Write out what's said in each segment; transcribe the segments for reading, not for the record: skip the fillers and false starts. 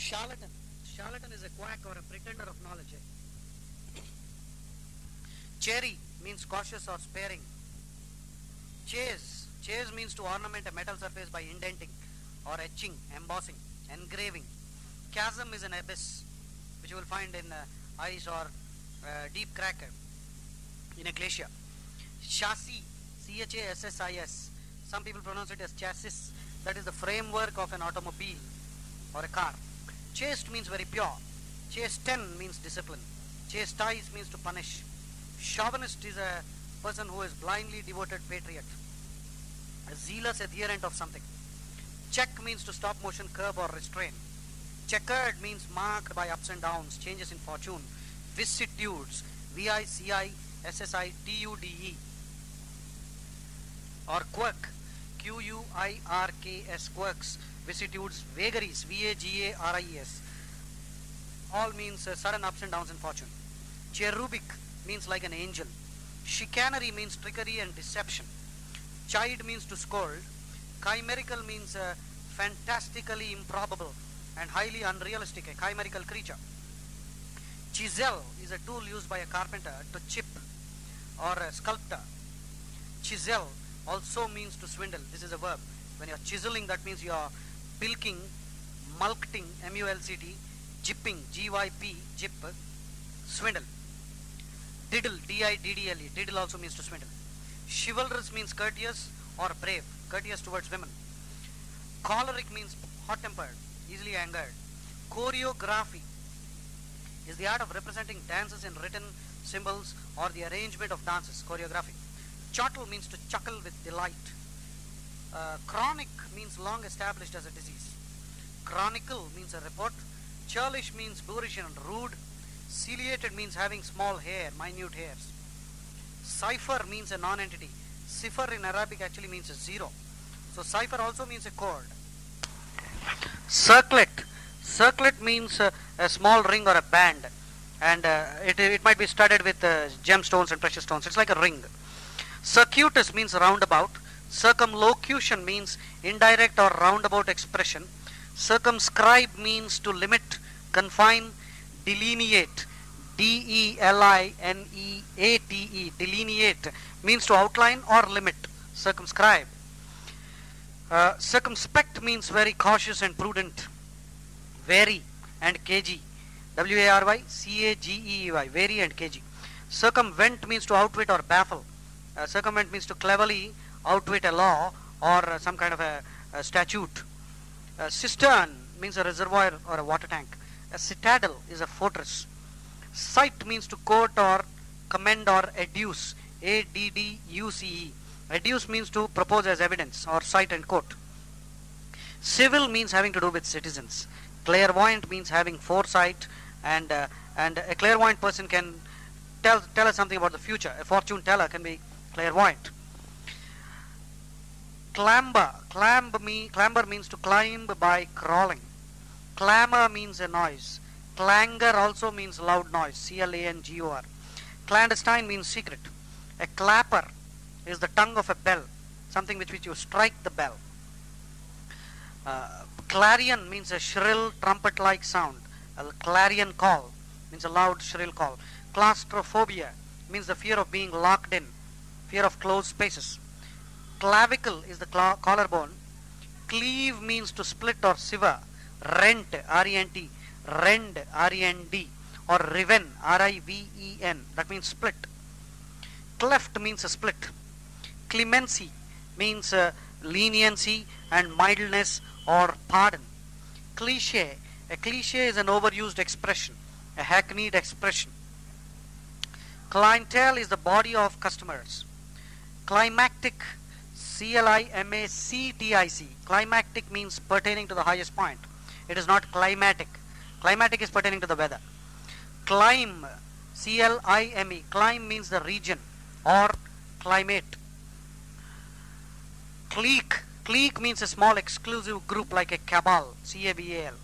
Charlatan. Charlatan is a quack or a pretender of knowledge. Cherry means cautious or sparing. Chase. Chase means to ornament a metal surface by indenting or etching, embossing, engraving. Chasm is an abyss, which you will find in ice or deep crack in a glacier. Chassis, C-H-A-S-S-I-S. Some people pronounce it as chassis. That is the framework of an automobile or a car. Chaste means very pure. Chasten means discipline. Chastise means to punish. Chauvinist is a person who is blindly devoted patriot, a zealous adherent of something. Check means to stop motion, curb or restrain. Checkered means marked by ups and downs, changes in fortune. Vicissitudes, V-I-C-I-S-S-I-T-U-D-E. Or quirk, Q-U-I-R-K-S, quirks. Vicissitudes, vagaries, V-A-G-A-R-I-E-S. All means sudden ups and downs in fortune. Cherubic means like an angel. Chicanery means trickery and deception. Chide means to scold. Chimerical means fantastically improbable and highly unrealistic, a chimerical creature. Chisel is a tool used by a carpenter to chip or a sculptor. Chisel also means to swindle. This is a verb. When you are chiseling, that means you are bilking, mulcting, M-U-L-C-T, jipping, G-Y-P, jip, swindle. Diddle, D-I-D-D-L-E, diddle also means to swindle. Chivalrous means courteous or brave, courteous towards women. Choleric means hot-tempered, easily angered. Choreography is the art of representing dances in written symbols or the arrangement of dances, choreography. Chottle means to chuckle with delight. Chronic means long established as a disease. Chronicle means a report. Churlish means boorish and rude. Ciliated means having small hair, minute hairs. Cipher means a non-entity. Cipher in Arabic actually means a zero. So cipher also means a chord. Circlet. Circlet means a small ring or a band, and it might be studded with gemstones and precious stones. It's like a ring. Circuitous means roundabout. Circumlocution means indirect or roundabout expression. Circumscribe means to limit, confine, delineate. D-E-L-I-N-E-A-T-E, delineate means to outline or limit. Circumscribe. Circumspect means very cautious and prudent. Vary and cagey. W-A-R-Y-C-A-G-E-Y, vary and cagey. Circumvent means to outwit or baffle. Circumvent means to cleverly outwit a law or some kind of a statute. Cistern means a reservoir or a water tank. A citadel is a fortress. Cite means to quote or commend or adduce. A-D-D-U-C-E. Adduce means to propose as evidence or cite and quote. Civil means having to do with citizens. Clairvoyant means having foresight, and a clairvoyant person can tell us something about the future. A fortune teller can be clairvoyant. Clamber means to climb by crawling. Clamor means a noise. Clangor also means loud noise. C-L-A-N-G-O-R. Clandestine means secret. A clapper is the tongue of a bell, something with which you strike the bell. Clarion means a shrill trumpet-like sound. A clarion call means a loud shrill call. Claustrophobia means the fear of being locked in, fear of closed spaces. Clavicle is the collarbone. Cleave means to split or sever. Rent, R-E-N-T, rend, R-E-N-D, or riven, R-I-V-E-N, that means split. Cleft means a split. Clemency means leniency and mildness or pardon. Cliche, a cliche is an overused expression, a hackneyed expression. Clientele is the body of customers. Climactic, C-L-I-M-A-C-T-I-C, climactic means pertaining to the highest point. It is not climatic. Climatic is pertaining to the weather. Clime, C-L-I-M-E, clime means the region or climate. Clique, clique means a small exclusive group like a cabal, C-A-B-A-L.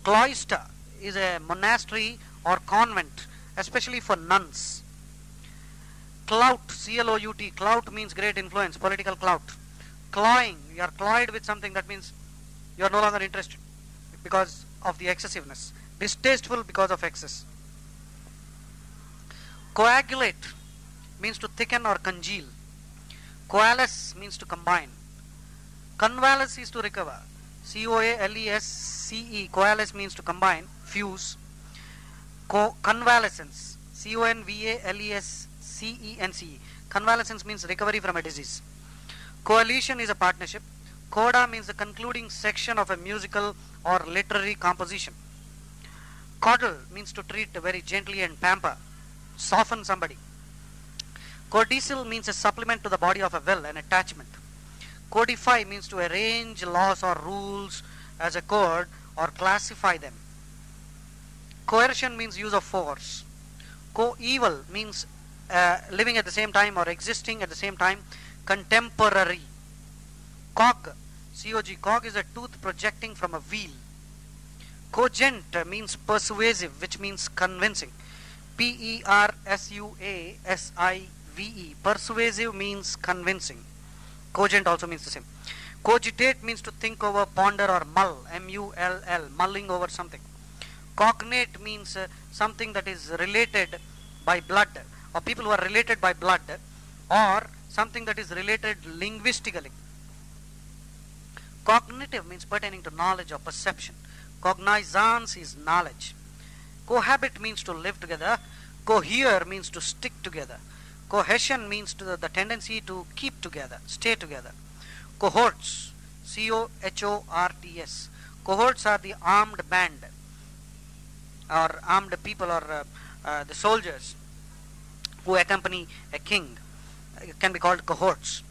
Cloister is a monastery or convent, especially for nuns. Clout, C-L-O-U-T, clout means great influence, political clout. Cloying, you are cloyed with something, that means you are no longer interested because of the excessiveness. Distasteful because of excess. Coagulate means to thicken or congeal. Coalesce means to combine. Convalesce is to recover. C-O-A-L-E-S-C-E. Coalesce means to combine, fuse. Convalescence. C-O-N-V-A-L-E-S-C-E-N-C-E. Convalescence means recovery from a disease. Coalition is a partnership. Coda means the concluding section of a musical or literary composition. Coddle means to treat very gently and pamper, soften somebody. Codicil means a supplement to the body of a will, an attachment. Codify means to arrange laws or rules as a code or classify them. Coercion means use of force. Coeval means living at the same time or existing at the same time, contemporary. Cog, C-O-G, cog is a tooth projecting from a wheel. Cogent means persuasive, which means convincing. P-E-R-S-U-A-S-I-V-E. Persuasive means convincing. Cogent also means the same. Cogitate means to think over, ponder or mull. M-U-L-L, mulling over something. Cognate means something that is related by blood, or people who are related by blood, or something that is related linguistically. Cognitive means pertaining to knowledge or perception. Cognizance is knowledge. Cohabit means to live together. Cohere means to stick together. Cohesion means to the tendency to keep together, stay together. Cohorts, C-O-H-O-R-T-S. Cohorts are the armed band or armed people, or the soldiers who accompany a king. It can be called cohorts.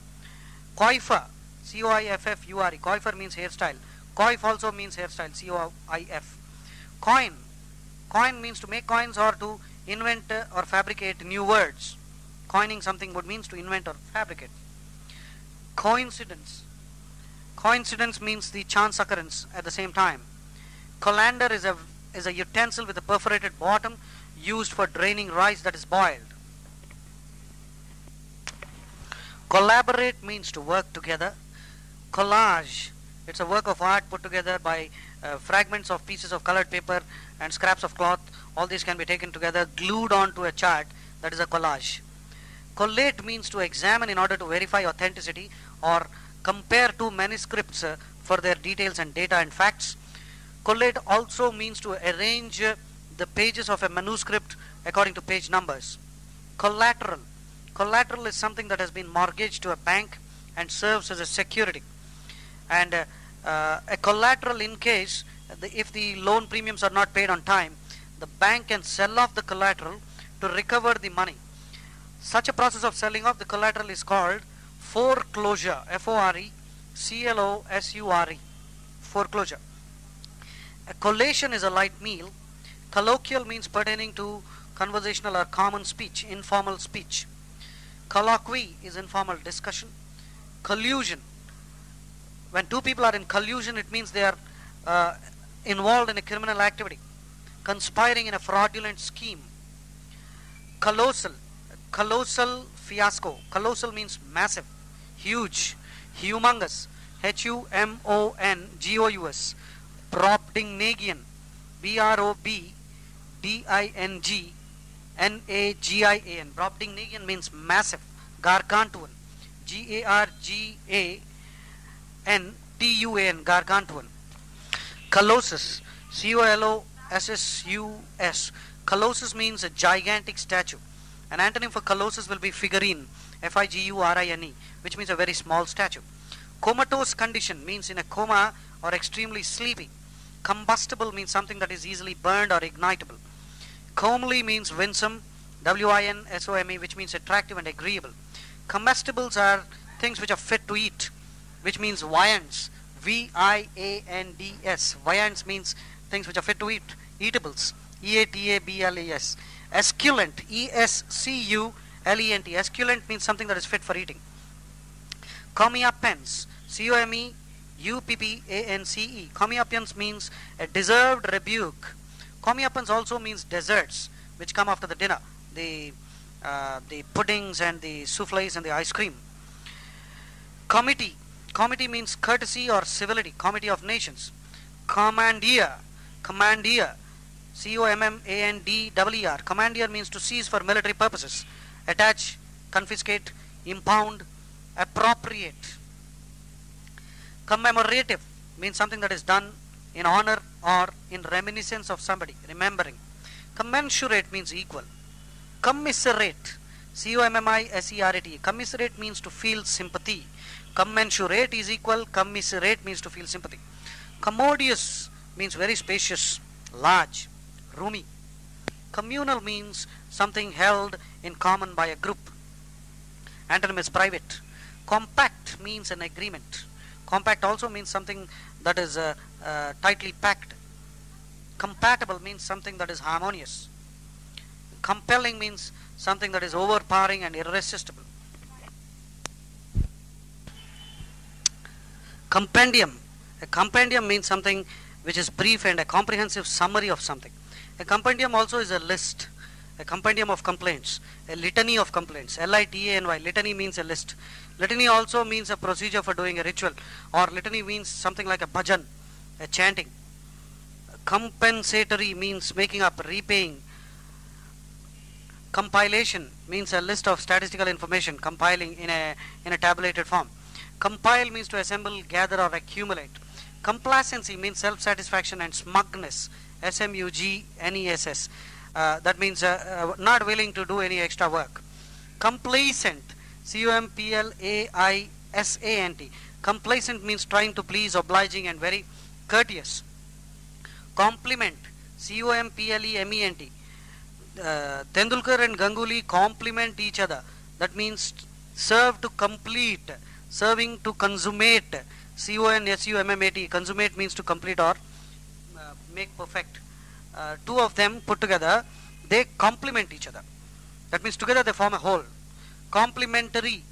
Coifer, C-O-I-F-F-U-R-E. Coifer means hairstyle. Coif also means hairstyle, C-O-I-F. Coin. Coin means to make coins or to invent or fabricate new words. Coining something would means to invent or fabricate. Coincidence. Coincidence means the chance occurrence at the same time. Colander is a utensil with a perforated bottom used for draining rice that is boiled. Collaborate means to work together. Collage, it's a work of art put together by fragments of pieces of colored paper and scraps of cloth. All these can be taken together, glued onto a chart. That is a collage. Collate means to examine in order to verify authenticity or compare two manuscripts for their details and data and facts. Collate also means to arrange the pages of a manuscript according to page numbers. Collateral. Collateral is something that has been mortgaged to a bank and serves as a security. And a collateral in case, if the loan premiums are not paid on time, the bank can sell off the collateral to recover the money. Such a process of selling off the collateral is called foreclosure. F-O-R-E-C-L-O-S-U-R-E. Foreclosure. A collation is a light meal. Colloquial means pertaining to conversational or common speech, informal speech. Colloquy is informal discussion. Collusion. When two people are in collusion, it means they are involved in a criminal activity, conspiring in a fraudulent scheme. Colossal. Colossal fiasco. Colossal means massive, huge, humongous. H-U-M-O-N-G-O-U-S. Brobdingnagian. B-R-O-B-D-I-N-G-N-A-G-I-A-N. Brobdingnagian means massive, gargantuan. G-A-R-G-A-N-T-U-A-N. Gargantuan. Colossus. C-O-L-O-S-S-U-S. Colossus means a gigantic statue. An antonym for colossus will be figurine, F-I-G-U-R-I-N-E, which means a very small statue. Comatose condition means in a coma or extremely sleepy. Combustible means something that is easily burned or ignitable. Comely means winsome, W-I-N-S-O-M-E, which means attractive and agreeable. Comestibles are things which are fit to eat, which means viands, V-I-A-N-D-S. Viands means things which are fit to eat, eatables, E-A-T-A-B-L-E-S. Esculent, E-S-C-U-L-E-N-T. Esculent means something that is fit for eating. Comeuppance, C-O-M-E-U-P-P-A-N-C-E. Comeuppance means a deserved rebuke. Comeuppance also means desserts, which come after the dinner. The puddings and the souffles and the ice cream. Committee. Committee means courtesy or civility. Committee of nations. Commandeer. Commandeer, C-O-M-M-A-N-D-E-R. Commandeer means to seize for military purposes, attach, confiscate, impound, appropriate. Commemorative means something that is done in honor or in reminiscence of somebody, remembering. Commensurate means equal. Commiserate, C-O-M-M-I-S-E-R-A-T. Commiserate means to feel sympathy. Commensurate is equal. Commiserate means to feel sympathy. Commodious means very spacious, large, roomy. Communal means something held in common by a group. Antonym is private. Compact means an agreement. Compact also means something that is tightly packed. Compatible means something that is harmonious. Compelling means something that is overpowering and irresistible. Compendium. A compendium means something which is brief and a comprehensive summary of something. A compendium also is a list, a compendium of complaints, a litany of complaints. L-I-T-A-N-Y. Litany means a list. Litany also means a procedure for doing a ritual, or litany means something like a bhajan, a chanting. Compensatory means making up, repaying. Compilation means a list of statistical information, compiling in a tabulated form. Compile means to assemble, gather, or accumulate. Complacency means self-satisfaction and smugness, S-M-U-G-N-E-S-S. That means not willing to do any extra work. Complacent, C-O-M-P-L-A-I-S-A-N-T. Complacent means trying to please, obliging, and very courteous. Compliment, C-O-M-P-L-E-M-E-N-T. Tendulkar and Ganguly complement each other. That means serve to complete, serving to consummate, C-O-N-S-U-M-M-A-T. Consummate means to complete or make perfect. Two of them put together, they complement each other. That means together they form a whole. Complementary,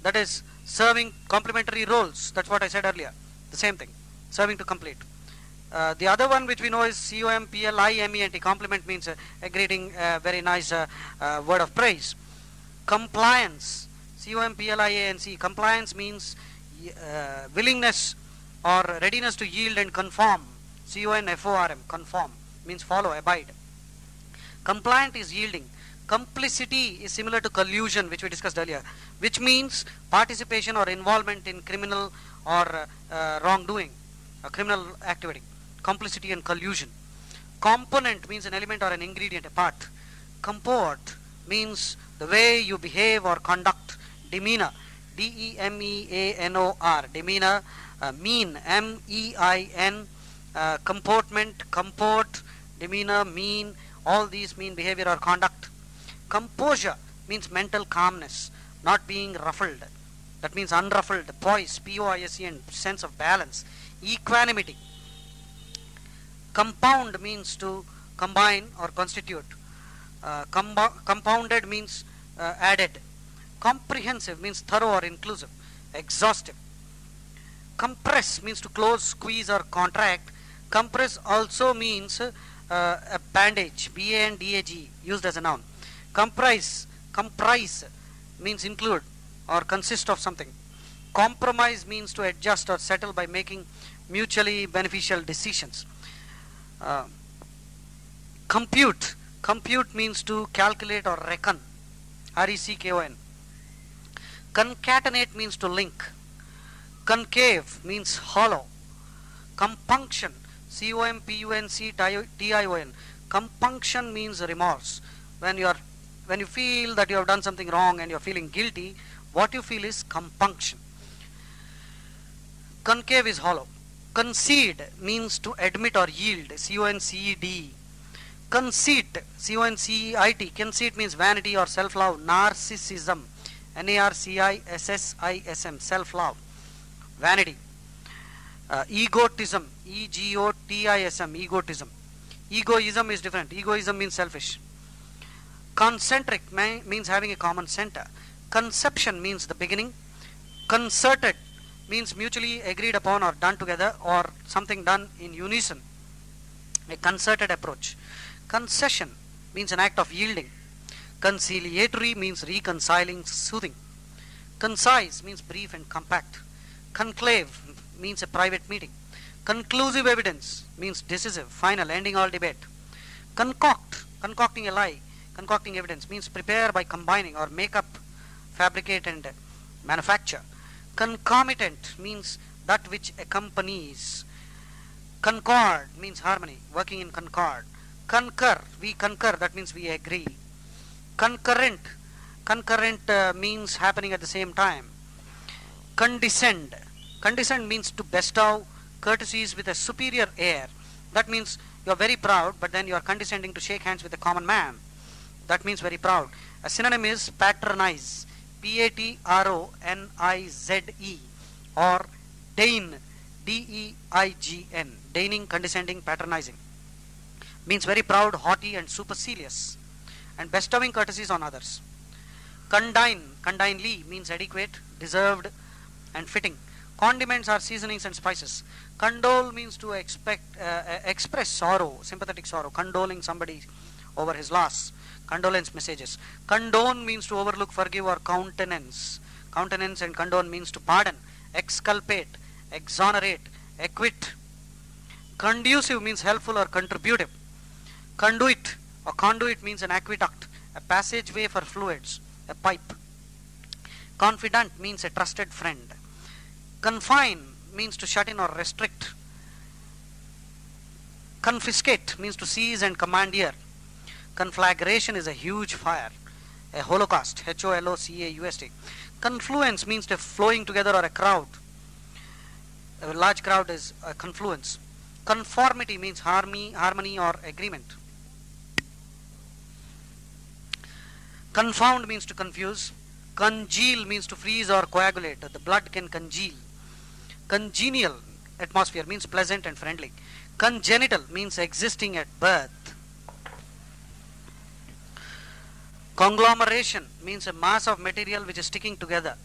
that is serving complementary roles. That's what I said earlier. The same thing, serving to complete. The other one which we know is C-O-M-P-L-I-M-E-N-T. Compliment means a greeting, very nice word of praise. Compliance, C-O-M-P-L-I-A-N-C. Compliance means willingness or readiness to yield and conform. C-O-N-F-O-R-M. Conform means follow, abide. Compliant is yielding. Complicity is similar to collusion, which we discussed earlier, which means participation or involvement in criminal or wrongdoing, a criminal activity. Complicity and collusion. Component means an element or an ingredient, a part. Comport means the way you behave or conduct. Demeanor, D-E-M-E-A-N-O-R. Demeanor. Mean, M-E-I-N. Comportment, comport, demeanor, mean. All these mean behavior or conduct. Composure means mental calmness, not being ruffled. That means unruffled, poise, P-O-I-S-E, and sense of balance. Equanimity. Compound means to combine or constitute. Compounded means added. Comprehensive means thorough or inclusive. Exhaustive. Compress means to close, squeeze, or contract. Compress also means a bandage, B-A-N-D-A-G, used as a noun. Comprise means include or consist of something. Compromise means to adjust or settle by making mutually beneficial decisions. Compute means to calculate or reckon, R-E-C-K-O-N. Concatenate means to link. Concave means hollow. Compunction, C-O-M-P-U-N-C-T-I-O-N. Compunction means remorse. When you feel that you have done something wrong and you are feeling guilty, what you feel is compunction. Concave is hollow. Concede means to admit or yield, C-O-N-C-E-D. Conceit, C-O-N-C-E-I-T. Conceit means vanity or self-love. Narcissism, N-A-R-C-I-S-S-I-S-M. Self-love, vanity. Egotism, E-G-O-T-I-S-M. Egotism. Egoism is different. Egoism means selfish. Concentric means having a common center. Conception means the beginning. Concerted means mutually agreed upon or done together, or something done in unison. A concerted approach. Concession means an act of yielding. Conciliatory means reconciling, soothing. Concise means brief and compact. Conclave means a private meeting. Conclusive evidence means decisive, final, ending all debate. Concoct, concocting a lie, concocting evidence means prepare by combining or make up, fabricate and manufacture. Concomitant means that which accompanies. Concord means harmony, working in concord. Concur, we concur, that means we agree. Concurrent, means happening at the same time. Condescend, means to bestow courtesies with a superior air. That means you are very proud, but then you are condescending to shake hands with a common man. That means very proud. A synonym is patronize, Patronize, or deign, Deign, deigning, condescending, patronizing. Means very proud, haughty and supercilious, and bestowing courtesies on others. Condignly means adequate, deserved and fitting. Condiments are seasonings and spices. Condole means to express sorrow, sympathetic sorrow, condoling somebody over his loss. Condolence messages. Condone means to overlook, forgive or countenance. Countenance and condone means to pardon, exculpate, exonerate, acquit. Conducive means helpful or contributive. Conduit or conduit means an aqueduct, a passageway for fluids, a pipe. Confidant means a trusted friend. Confine means to shut in or restrict. Confiscate means to seize and commandeer. Conflagration is a huge fire, a holocaust, Holocaust. Confluence means the flowing together or a crowd. A large crowd is a confluence. Conformity means harmony or agreement. Confound means to confuse. Congeal means to freeze or coagulate. The blood can congeal. Congenial atmosphere means pleasant and friendly. Congenital means existing at birth. Conglomeration means a mass of material which is sticking together.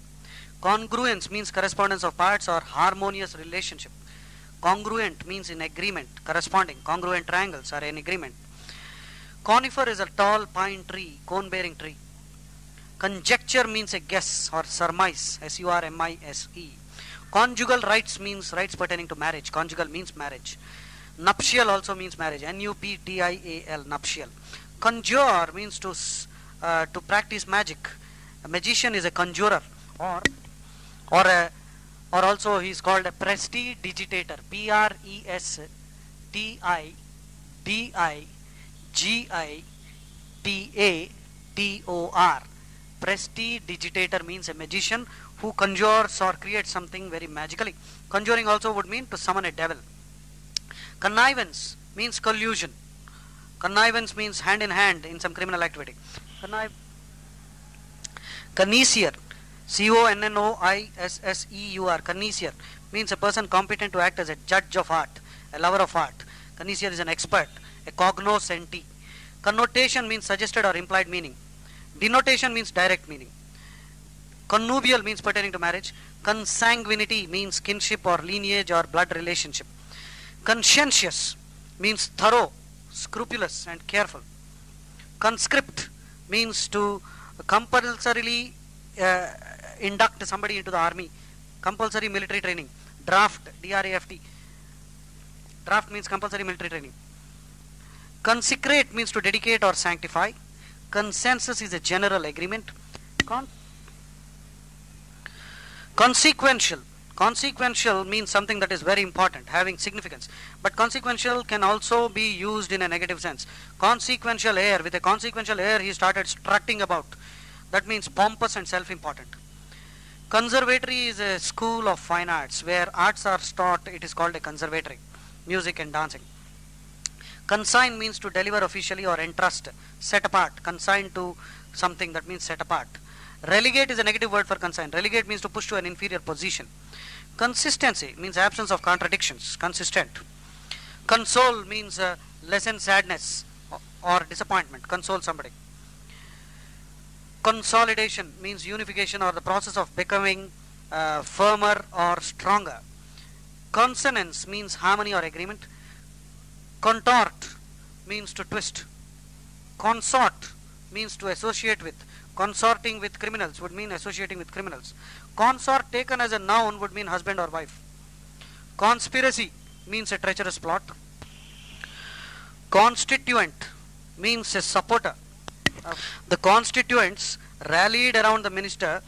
Congruence means correspondence of parts or harmonious relationship. Congruent means in agreement, corresponding. Congruent triangles are in agreement. Conifer is a tall pine tree, cone-bearing tree. Conjecture means a guess or surmise, surmise. Conjugal rights means rights pertaining to marriage. Conjugal means marriage. Nuptial also means marriage, nuptial, nuptial. Conjure means to practice magic. A magician is a conjurer, or also he is called a prestidigitator. Prestidigitator. Prestidigitator means a magician who conjures or creates something very magically. Conjuring also would mean to summon a devil. Connivance means collusion. Connivance means hand in hand in some criminal activity. Connoisseur, Connoisseur, connoisseur means a person competent to act as a judge of art, a lover of art. Connoisseur is an expert, a cognoscenti. Connotation means suggested or implied meaning. Denotation means direct meaning. Connubial means pertaining to marriage. Consanguinity means kinship or lineage or blood relationship. Conscientious means thorough, scrupulous and careful. Conscript means to compulsorily induct somebody into the army. Compulsory military training. Draft, D-R-A-F-T. Draft means compulsory military training. Consecrate means to dedicate or sanctify. Consensus is a general agreement. Consequential. Consequential means something that is very important, having significance. But consequential can also be used in a negative sense. Consequential air. With a consequential air, he started strutting about. That means pompous and self-important. Conservatory is a school of fine arts. Where arts are taught, it is called a conservatory. Music and dancing. Consign means to deliver officially or entrust. Set apart. Consign to something, that means set apart. Relegate is a negative word for consign. Relegate means to push to an inferior position. Consistency means absence of contradictions. Consistent. Console means lessen sadness or disappointment. Console somebody. Consolidation means unification or the process of becoming firmer or stronger. Consonance means harmony or agreement. Contort means to twist. Consort means to associate with. Consorting with criminals would mean associating with criminals. Consort taken as a noun would mean husband or wife. Conspiracy means a treacherous plot. Constituent means a supporter. The constituents rallied around the minister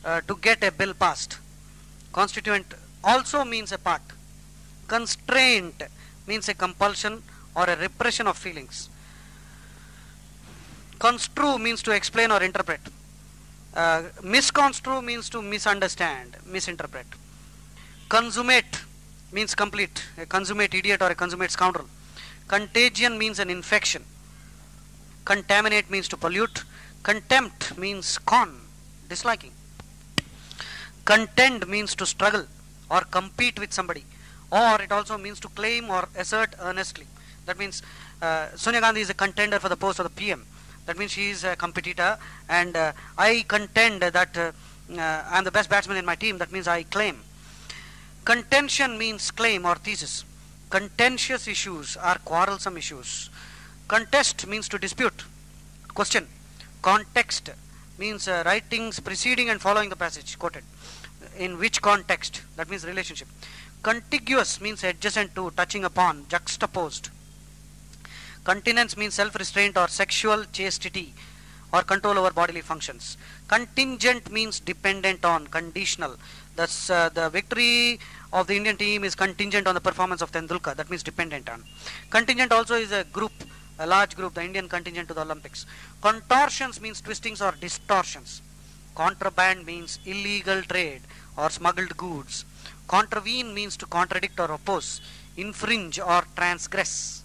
to get a bill passed. Constituent also means a part. Constraint means a compulsion or a repression of feelings. Construe means to explain or interpret. Misconstrue means to misunderstand, misinterpret. Consummate means complete, a consummate idiot or a consummate scoundrel. Contagion means an infection. Contaminate means to pollute. Contempt means scorn, disliking. Contend means to struggle or compete with somebody, or it also means to claim or assert earnestly. That means Sonia Gandhi is a contender for the post of the PM. That means she is a competitor, and I contend that I am the best batsman in my team. That means I claim. Contention means claim or thesis. Contentious issues are quarrelsome issues. Contest means to dispute, question. Context means writings preceding and following the passage quoted. In which context? That means relationship. Contiguous means adjacent to, touching upon, juxtaposed. Continence means self-restraint or sexual chastity or control over bodily functions. Contingent means dependent on, conditional. Thus, the victory of the Indian team is contingent on the performance of Tendulkar. That means dependent on. Contingent also is a group, a large group, the Indian contingent to the Olympics. Contortions means twistings or distortions. Contraband means illegal trade or smuggled goods. Contravene means to contradict or oppose, infringe or transgress,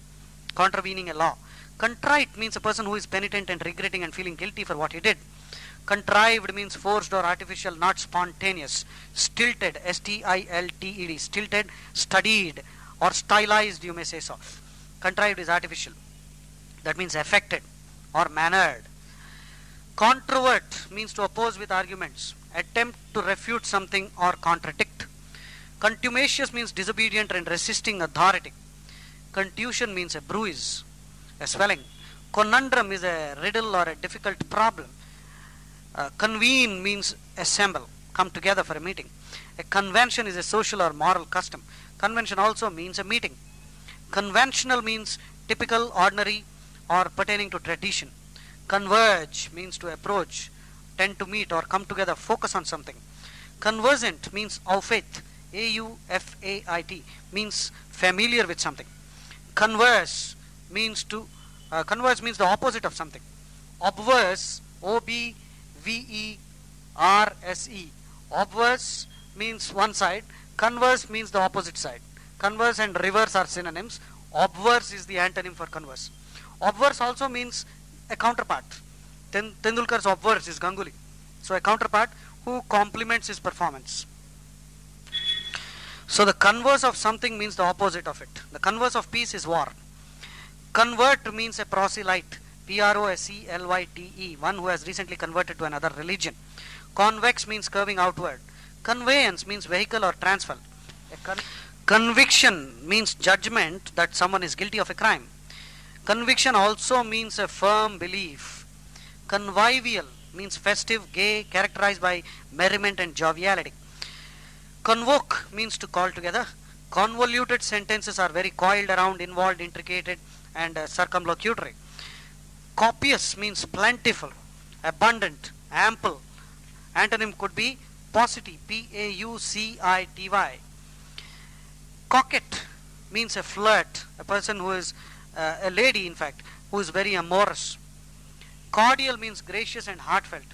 contravening a law. Contrite means a person who is penitent and regretting and feeling guilty for what he did. Contrived means forced or artificial, not spontaneous. Stilted, S-T-I-L-T-E-D, stilted, studied or stylized, you may say so. Contrived is artificial. That means affected or mannered. Controvert means to oppose with arguments, attempt to refute something or contradict. Contumacious means disobedient and resisting authority. Contusion means a bruise, a swelling. Conundrum is a riddle or a difficult problem. Convene means assemble, come together for a meeting. A convention is a social or moral custom. Convention also means a meeting. Conventional means typical, ordinary, or pertaining to tradition. Converge means to approach, tend to meet or come together, focus on something. Conversant means au fait, A-U-F-A-I-T, means familiar with something. Converse means to, converse means the opposite of something. Obverse, O-B-V-E-R-S-E. Obverse means one side, converse means the opposite side. Converse and reverse are synonyms. Obverse is the antonym for converse. Obverse also means a counterpart. Tendulkar's obverse is Ganguly. So a counterpart who complements his performance. So the converse of something means the opposite of it. The converse of peace is war. Convert means a proselyte, P-R-O-S-E-L-Y-T-E, one who has recently converted to another religion. Convex means curving outward. Conveyance means vehicle or transfer. Conviction means judgment that someone is guilty of a crime. Conviction also means a firm belief. Convivial means festive, gay, characterized by merriment and joviality. Convoke means to call together. Convoluted sentences are very coiled around, involved, intricated, and circumlocutory. Copious means plentiful, abundant, ample. Antonym could be paucity, P-A-U-C-I-T-Y. Coquette means a flirt, a person who is a lady, in fact, who is very amorous. Cordial means gracious and heartfelt.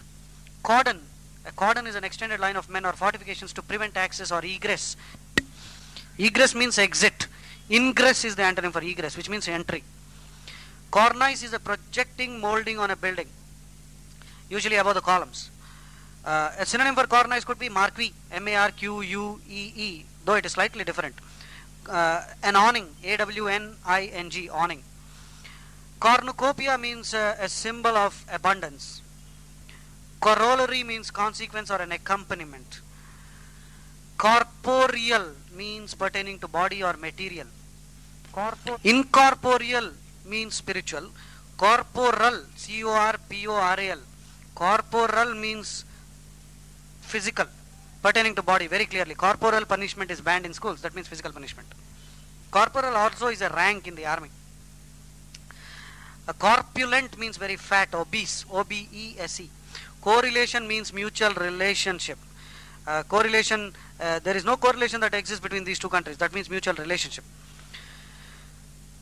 Cordon, a cordon is an extended line of men or fortifications to prevent access or egress. Egress means exit. Ingress is the antonym for egress, which means entry. Cornice is a projecting molding on a building, usually above the columns. A synonym for cornice could be marquee, M-A-R-Q-U-E-E, though it is slightly different. An awning, A-W-N-I-N-G, awning. Cornucopia means a symbol of abundance. Corollary means consequence or an accompaniment. Corporeal means pertaining to body or material. Incorporeal means spiritual. Corporal, C-O-R-P-O-R-A-L. Corporal means physical, pertaining to body, very clearly. Corporal punishment is banned in schools, that means physical punishment. Corporal also is a rank in the army. A corpulent means very fat, obese, O-B-E-S-E. Correlation means mutual relationship. Correlation, there is no correlation that exists between these two countries. That means mutual relationship.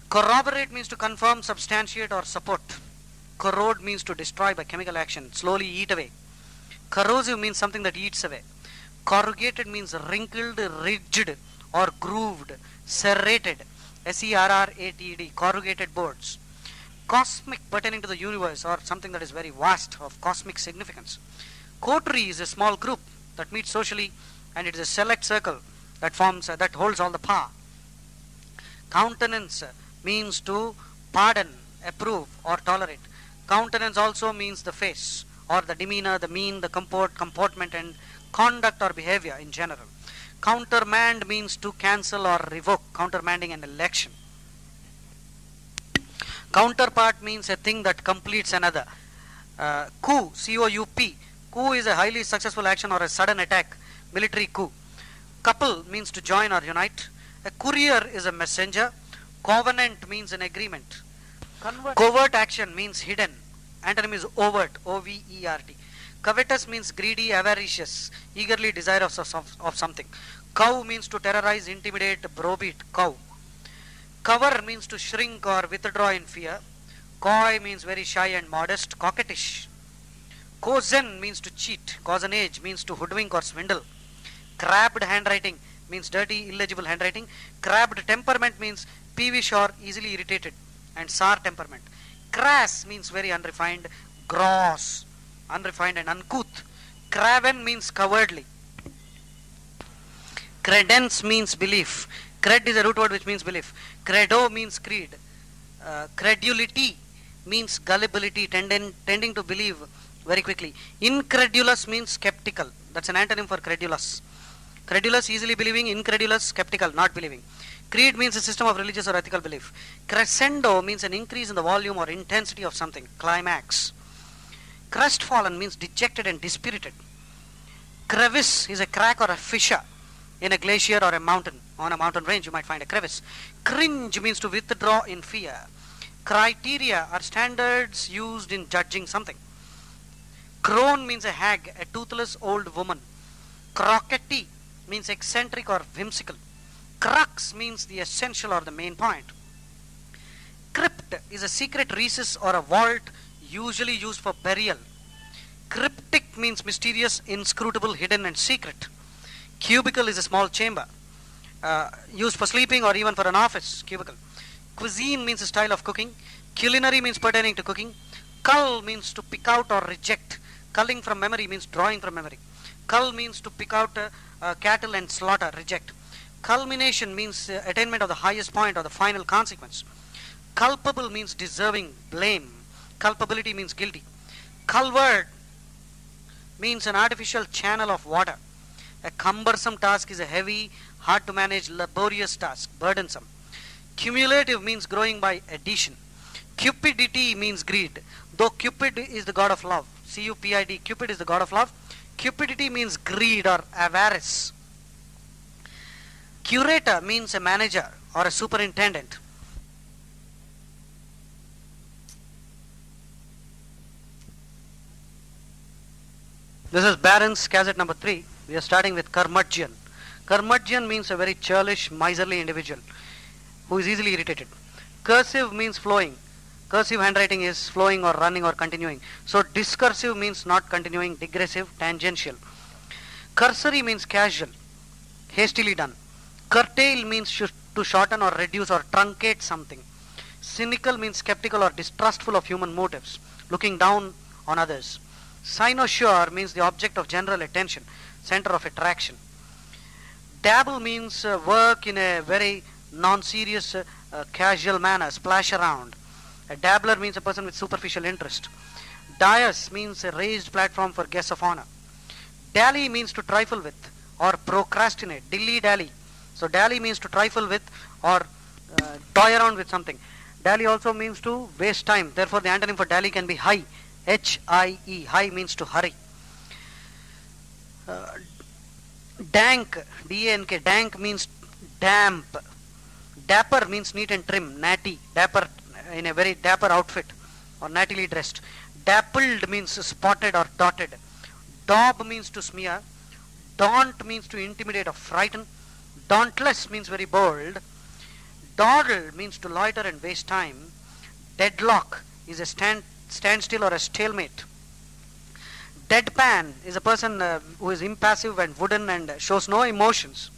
Corroborate means to confirm, substantiate or support. Corrode means to destroy by chemical action, slowly eat away. Corrosive means something that eats away. Corrugated means wrinkled, rigid or grooved. Serrated, S-E-R-R-A-T-E-D, corrugated boards. Cosmic, pertaining to the universe or something that is very vast, of cosmic significance. Coterie is a small group that meets socially, and it is a select circle that forms, that holds all the power. Countenance means to pardon, approve or tolerate. Countenance also means the face or the demeanor, the mien, the comportment and conduct or behavior in general. Countermand means to cancel or revoke, countermanding an election. Counterpart means a thing that completes another. Coup, C-O-U-P. Coup is a highly successful action or a sudden attack, military coup. Couple means to join or unite. A courier is a messenger. Covenant means an agreement. Covert action means hidden. Antonym is overt, O-V-E-R-T. Covetous means greedy, avaricious, eagerly desirous of something. Cow means to terrorize, intimidate, browbeat, cow. Cover means to shrink or withdraw in fear. Coy means very shy and modest, coquettish. Cozen means to cheat. Cozenage means to hoodwink or swindle. Crabbed handwriting means dirty, illegible handwriting. Crabbed temperament means peevish or easily irritated, and sour temperament. Crass means very unrefined. Gross, unrefined and uncouth. Craven means cowardly. Credence means belief. Cred is a root word which means belief. Credo means creed. Credulity means gullibility, tending to believe very quickly. Incredulous means skeptical. That's an antonym for credulous. Credulous, easily believing. Incredulous, skeptical, not believing. Creed means a system of religious or ethical belief. Crescendo means an increase in the volume or intensity of something. Climax. Crestfallen means dejected and dispirited. Crevice is a crack or a fissure in a glacier or a mountain. On a mountain range you might find a crevice. Cringe means to withdraw in fear. Criteria are standards used in judging something. Crone means a hag, a toothless old woman. Croquetty means eccentric or whimsical. Crux means the essential or the main point. Crypt is a secret recess or a vault usually used for burial. Cryptic means mysterious, inscrutable, hidden and secret. Cubicle is a small chamber used for sleeping or even for an office. Cubicle. Cuisine means a style of cooking. Culinary means pertaining to cooking. Cull means to pick out or reject. Culling from memory means drawing from memory. Cull means to pick out cattle and slaughter, reject. Culmination means attainment of the highest point or the final consequence. Culpable means deserving, blame. Culpability means guilty. Culvert means an artificial channel of water. A cumbersome task is a heavy, hard to manage, laborious task, burdensome. Cumulative means growing by addition. Cupidity means greed, though Cupid is the god of love. C-U-P-I-D, Cupid is the god of love. Cupidity means greed or avarice. Curator means a manager or a superintendent. This is Barron's cassette number 3. We are starting with curmudgeon. Curmudgeon means a very churlish, miserly individual who is easily irritated. Cursive means flowing. Cursive handwriting is flowing or running or continuing. So discursive means not continuing, digressive, tangential. Cursory means casual, hastily done. Curtail means to shorten or reduce or truncate something. Cynical means skeptical or distrustful of human motives, looking down on others. Cynosure means the object of general attention, center of attraction. Dabble means work in a very non-serious, casual manner, splash around. A dabbler means a person with superficial interest. Dais means a raised platform for guests of honor. Dally means to trifle with or procrastinate. Dilly-dally. So dally means to trifle with or toy around with something. Dally also means to waste time. Therefore the antonym for dally can be hie. H-I-E. Hie means to hurry. Dank. D-A-N-K. Dank means damp. Dapper means neat and trim, natty, dapper, in a very dapper outfit or nattily dressed. Dappled means spotted or dotted. Daub means to smear. Daunt means to intimidate or frighten. Dauntless means very bold. Dawdle means to loiter and waste time. Deadlock is a standstill or a stalemate. Deadpan is a person who is impassive and wooden and shows no emotions.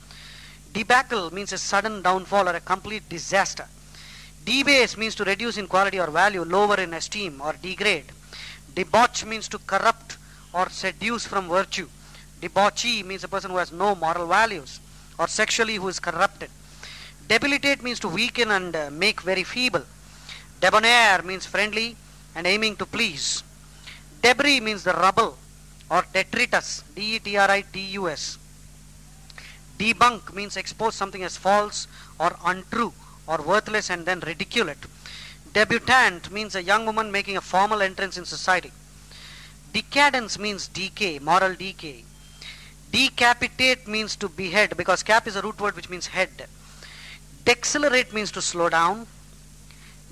Debacle means a sudden downfall or a complete disaster. Debase means to reduce in quality or value, lower in esteem or degrade. Debauch means to corrupt or seduce from virtue. Debauchee means a person who has no moral values or sexually who is corrupted. Debilitate means to weaken and make very feeble. Debonair means friendly and aiming to please. Debris means the rubble or detritus, detritus. Debunk means expose something as false or untrue or worthless and then ridicule it. Debutante means a young woman making a formal entrance in society. Decadence means decay, moral decay. Decapitate means to behead, because cap is a root word which means head. Decelerate means to slow down.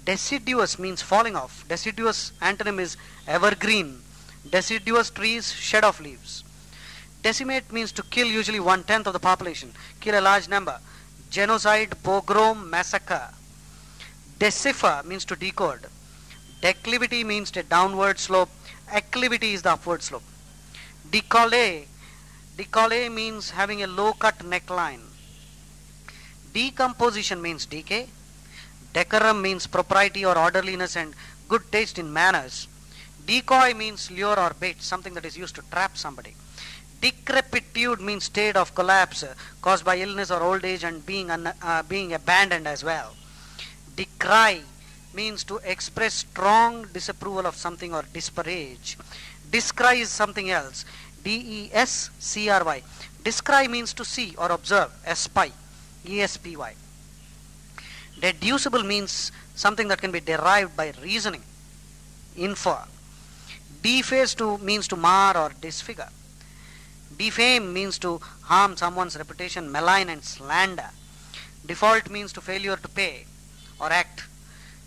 Deciduous means falling off. Deciduous antonym is evergreen. Deciduous trees shed off leaves. Decimate means to kill, usually 1/10 of the population. Kill a large number. Genocide, pogrom, massacre. Decipher means to decode. Declivity means a downward slope. Acclivity is the upward slope. Decollete. Decollete means having a low cut neckline. Decomposition means decay. Decorum means propriety or orderliness and good taste in manners. Decoy means lure or bait, something that is used to trap somebody. Decrepitude means state of collapse caused by illness or old age and being abandoned as well. Decry means to express strong disapproval of something or disparage. Descry is something else. D-E-S-C-R-Y. Descry means to see or observe. Espy. E-S-P-Y. Deducible means something that can be derived by reasoning. Infer. Deface means to mar or disfigure. Defame means to harm someone's reputation, malign and slander. Default means to failure to pay or act.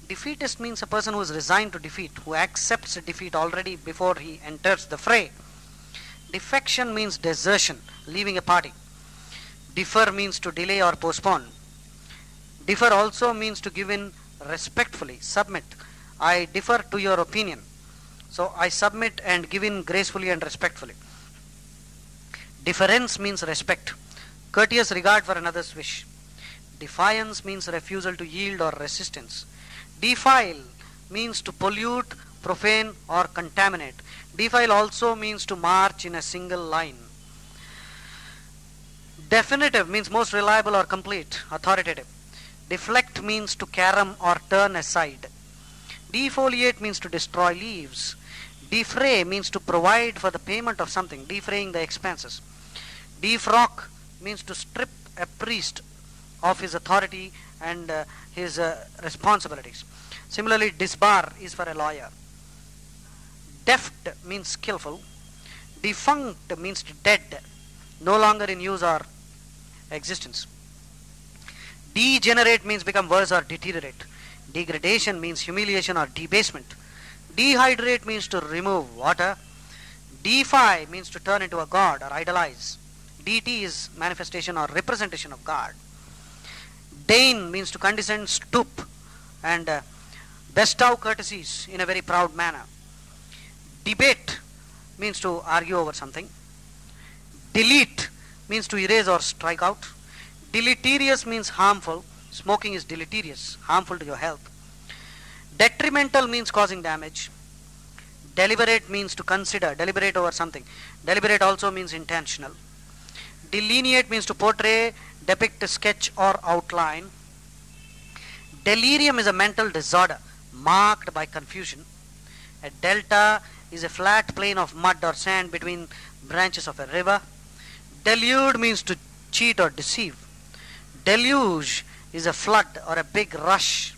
Defeatist means a person who is resigned to defeat, who accepts defeat already before he enters the fray. Defection means desertion, leaving a party. Defer means to delay or postpone. Defer also means to give in respectfully, submit. I defer to your opinion. So I submit and give in gracefully and respectfully. Deference means respect, courteous regard for another's wish. Defiance means refusal to yield or resistance. Defile means to pollute, profane or contaminate. Defile also means to march in a single line. Definitive means most reliable or complete, authoritative. Deflect means to carom or turn aside. Defoliate means to destroy leaves. Defray means to provide for the payment of something, defraying the expenses. Defrock means to strip a priest of his authority and his responsibilities. Similarly, disbar is for a lawyer. Deft means skillful. Defunct means dead, no longer in use or existence. Degenerate means become worse or deteriorate. Degradation means humiliation or debasement. Dehydrate means to remove water. Defy means to turn into a god or idolize. Deity is manifestation or representation of God. Deign means to condescend, stoop, and bestow courtesies in a very proud manner. Debate means to argue over something. Delete means to erase or strike out. Deleterious means harmful. Smoking is deleterious, harmful to your health. Detrimental means causing damage. Deliberate means to consider, deliberate over something. Deliberate also means intentional. Delineate means to portray, depict, sketch or outline. Delirium is a mental disorder marked by confusion. A delta is a flat plain of mud or sand between branches of a river. Delude means to cheat or deceive. Deluge is a flood or a big rush.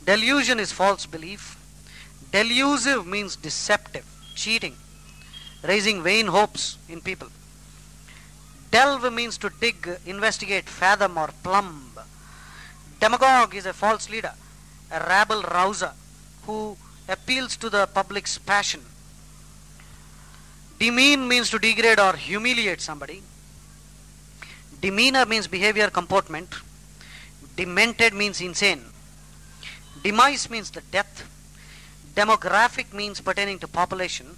Delusion is false belief. Delusive means deceptive, cheating, raising vain hopes in people. Delve means to dig, investigate, fathom or plumb. Demagogue is a false leader, a rabble rouser who appeals to the public's passion. Demean means to degrade or humiliate somebody. Demeanor means behavior, comportment. Demented means insane. Demise means the death. Demographic means pertaining to population.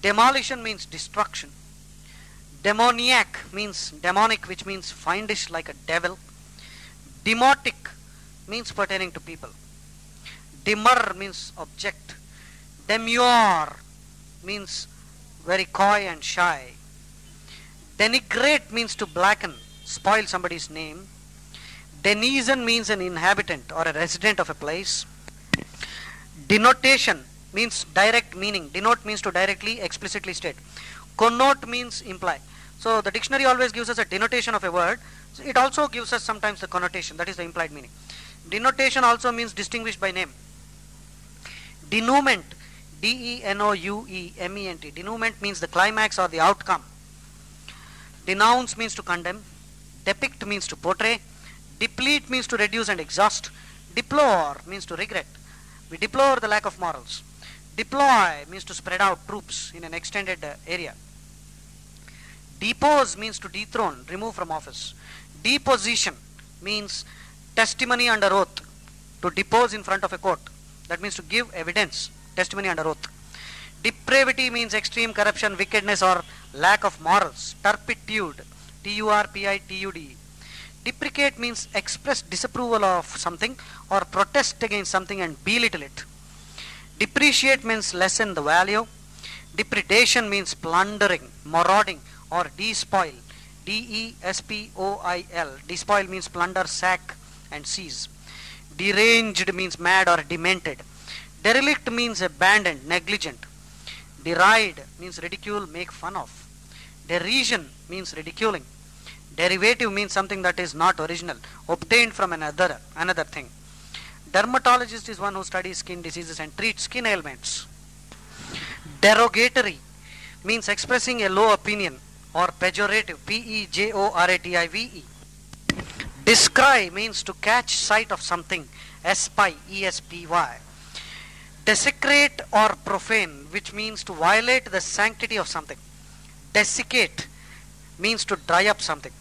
Demolition means destruction. Demoniac means demonic, which means fiendish like a devil. Demotic means pertaining to people. Demur means object. Demure means very coy and shy. Denigrate means to blacken, spoil somebody's name. Denizen means an inhabitant or a resident of a place. Denotation means direct meaning. Denote means to directly, explicitly state. Connote means imply. So the dictionary always gives us a denotation of a word. So it also gives us sometimes the connotation, that is the implied meaning. Denotation also means distinguished by name. Denouement, D-E-N-O-U-E-M-E-N-T. Denouement means the climax or the outcome. Denounce means to condemn. Depict means to portray. Deplete means to reduce and exhaust. Deplore means to regret. We deplore the lack of morals. Deploy means to spread out troops in an extended area. Depose means to dethrone, remove from office. Deposition means testimony under oath. To depose in front of a court. That means to give evidence, testimony under oath. Depravity means extreme corruption, wickedness or lack of morals. Turpitude, T-U-R-P-I-T-U-D. Deprecate means express disapproval of something or protest against something and belittle it. Depreciate means lessen the value. Depredation means plundering, marauding or despoil. D-E-S-P-O-I-L. Despoil means plunder, sack and seize. Deranged means mad or demented. Derelict means abandoned, negligent. Deride means ridicule, make fun of. Derision means ridiculing. Derivative means something that is not original, obtained from another thing. Dermatologist is one who studies skin diseases and treats skin ailments. Derogatory means expressing a low opinion or pejorative, P-E-J-O-R-A-T-I-V-E. Descry means to catch sight of something, espy, E-S-P-Y. Desecrate or profane, which means to violate the sanctity of something. Desiccate means to dry up something.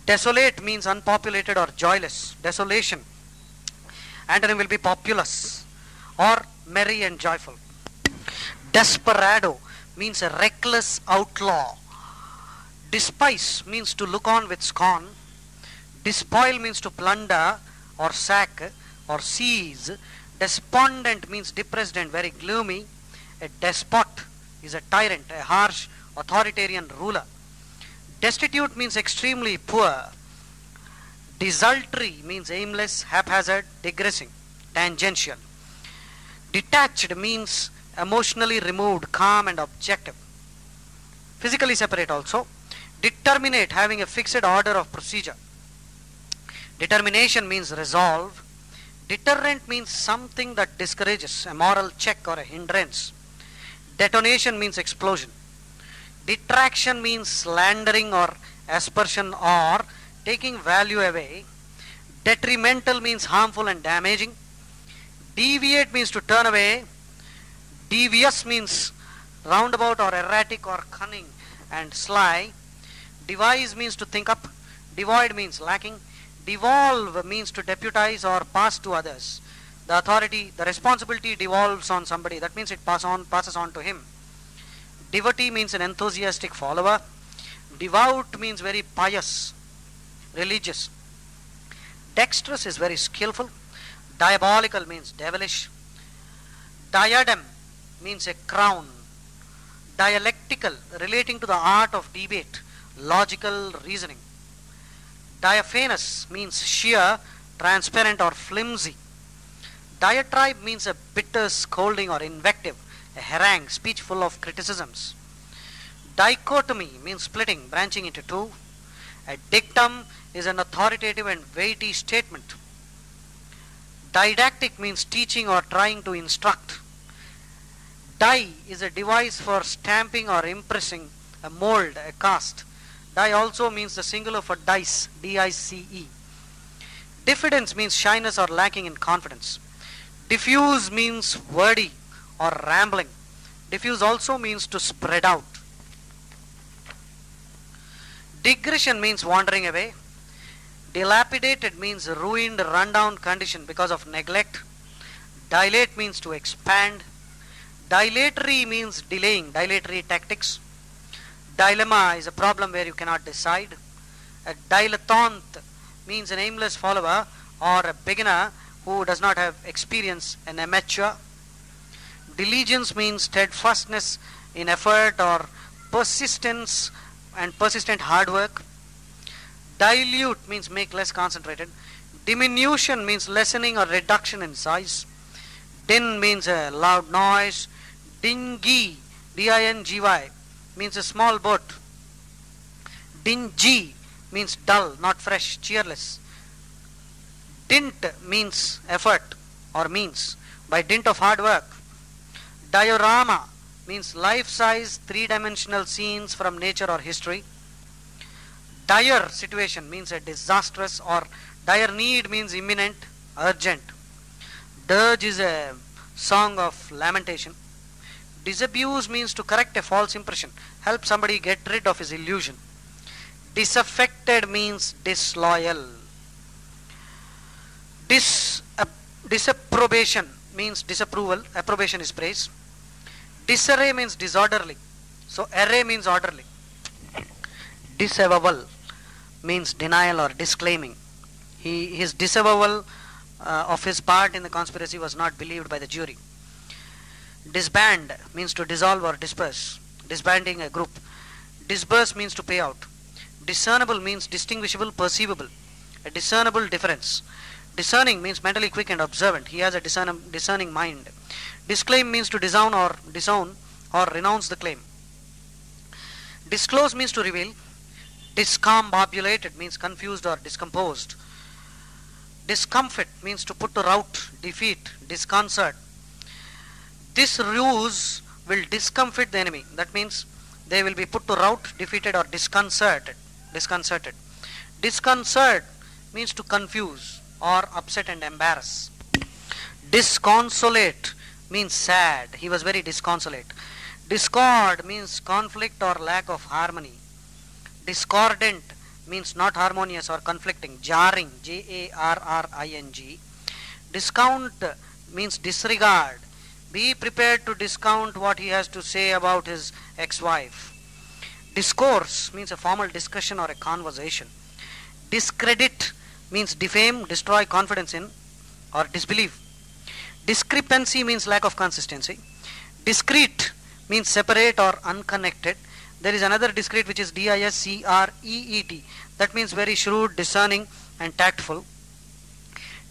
Desolate means unpopulated or joyless. Desolation. Antonym will be populous or merry and joyful. Desperado means a reckless outlaw. Despise means to look on with scorn. Despoil means to plunder or sack or seize. Despondent means depressed and very gloomy. A despot is a tyrant, a harsh authoritarian ruler. Destitute means extremely poor. Desultory means aimless, haphazard, digressing, tangential. Detached means emotionally removed, calm and objective. Physically separate also. Determinate, having a fixed order of procedure. Determination means resolve. Deterrent means something that discourages, a moral check or a hindrance. Detonation means explosion. Detraction means slandering or aspersion or taking value away. Detrimental means harmful and damaging. Deviate means to turn away. Devious means roundabout or erratic or cunning and sly. Devise means to think up. Devoid means lacking. Devolve means to deputize or pass to others. The authority, the responsibility devolves on somebody. That means it passes on to him. Devotee means an enthusiastic follower. Devout means very pious, religious. Dexterous is very skillful. Diabolical means devilish. Diadem means a crown. Dialectical, relating to the art of debate, logical reasoning. Diaphanous means sheer, transparent or flimsy. Diatribe means a bitter scolding or invective, a harangue, speech full of criticisms. Dichotomy means splitting, branching into two. A dictum is an authoritative and weighty statement. Didactic means teaching or trying to instruct. Die is a device for stamping or impressing, a mold, a cast. Die also means the singular for dice, D-I-C-E. Diffidence means shyness or lacking in confidence. Diffuse means wordy or rambling. Diffuse also means to spread out. Digression means wandering away. Dilapidated means ruined, rundown condition because of neglect. Dilate means to expand. Dilatory means delaying, dilatory tactics. Dilemma is a problem where you cannot decide. A dilettante means an aimless follower or a beginner who does not have experience, an amateur. Diligence means steadfastness in effort or persistence and persistent hard work. Dilute means make less concentrated. Diminution means lessening or reduction in size. Din means a loud noise. Dingy, D-I-N-G-Y, means a small boat. Dingy means dull, not fresh, cheerless. Dint means effort or means, by dint of hard work. Diorama means life-size, three-dimensional scenes from nature or history. Dire situation means a disastrous, or dire need means imminent, urgent. Dirge is a song of lamentation. Disabuse means to correct a false impression, help somebody get rid of his illusion. Disaffected means disloyal. Disapprobation means disapproval, approbation is praise. Disarray means disorderly, so array means orderly. Disavowal means denial or disclaiming. His disavowal of his part in the conspiracy was not believed by the jury. Disband means to dissolve or disperse, disbanding a group. Disburse means to pay out. Discernible means distinguishable, perceivable, a discernible difference. Discerning means mentally quick and observant. He has a discerning mind. Disclaim means to disown or renounce the claim. Disclose means to reveal. Discombobulated means confused or discomposed. Discomfit means to put to rout, defeat, disconcert. This ruse will discomfit the enemy. That means they will be put to rout, defeated or disconcerted. Disconcert means to confuse or upset and embarrass. Disconsolate means sad. He was very disconsolate. Discord means conflict or lack of harmony. Discordant means not harmonious or conflicting, jarring, Jarring. Discount means disregard. Be prepared to discount what he has to say about his ex-wife. Discourse means a formal discussion or a conversation. Discredit means defame, destroy confidence in, or disbelief. Discrepancy means lack of consistency. Discrete means separate or unconnected. There is another discrete which is Discreet. That means very shrewd, discerning and tactful.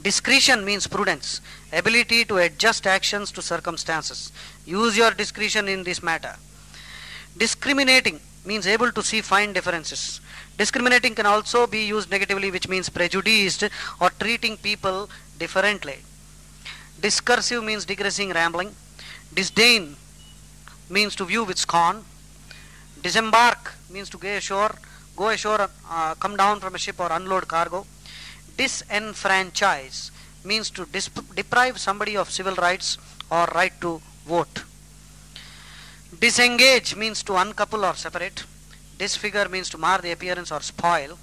Discretion means prudence, ability to adjust actions to circumstances. Use your discretion in this matter. Discriminating means able to see fine differences. Discriminating can also be used negatively, which means prejudiced or treating people differently. Discursive means digressing, rambling. Disdain means to view with scorn. Disembark means to go ashore, come down from a ship or unload cargo. Disenfranchise means to deprive somebody of civil rights or right to vote. Disengage means to uncouple or separate. Disfigure means to mar the appearance or spoil.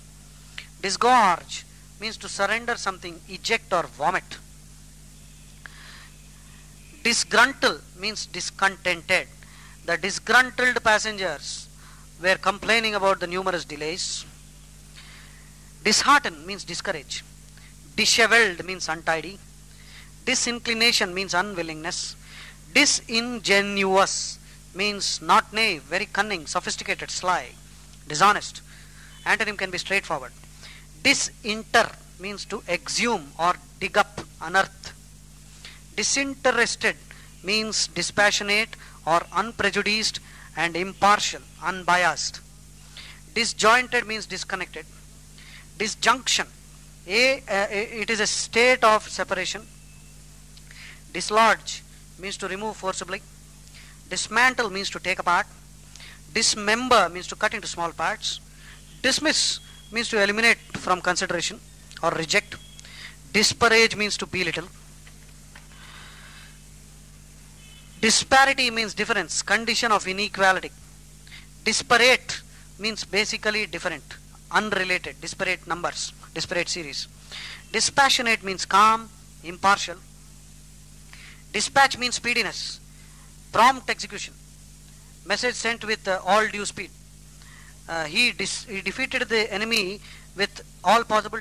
Disgorge means to surrender something, eject or vomit. Disgruntle means discontented. The disgruntled passengers were complaining about the numerous delays. Dishearten means discourage. Disheveled means untidy. Disinclination means unwillingness. Disingenuous means not knave, very cunning, sophisticated, sly, dishonest. Antonym can be straightforward. Disinter means to exhume or dig up, unearth. Disinterested means dispassionate or unprejudiced and impartial, unbiased. Disjointed means disconnected. Disjunction, it is a state of separation. Dislodge means to remove forcibly. Dismantle means to take apart. Dismember means to cut into small parts. Dismiss means to eliminate from consideration or reject. Disparage means to belittle. Disparity means difference, condition of inequality. Disparate means basically different, unrelated, disparate numbers, disparate series. Dispassionate means calm, impartial. Dispatch means speediness, prompt execution, message sent with all due speed. He defeated the enemy with all possible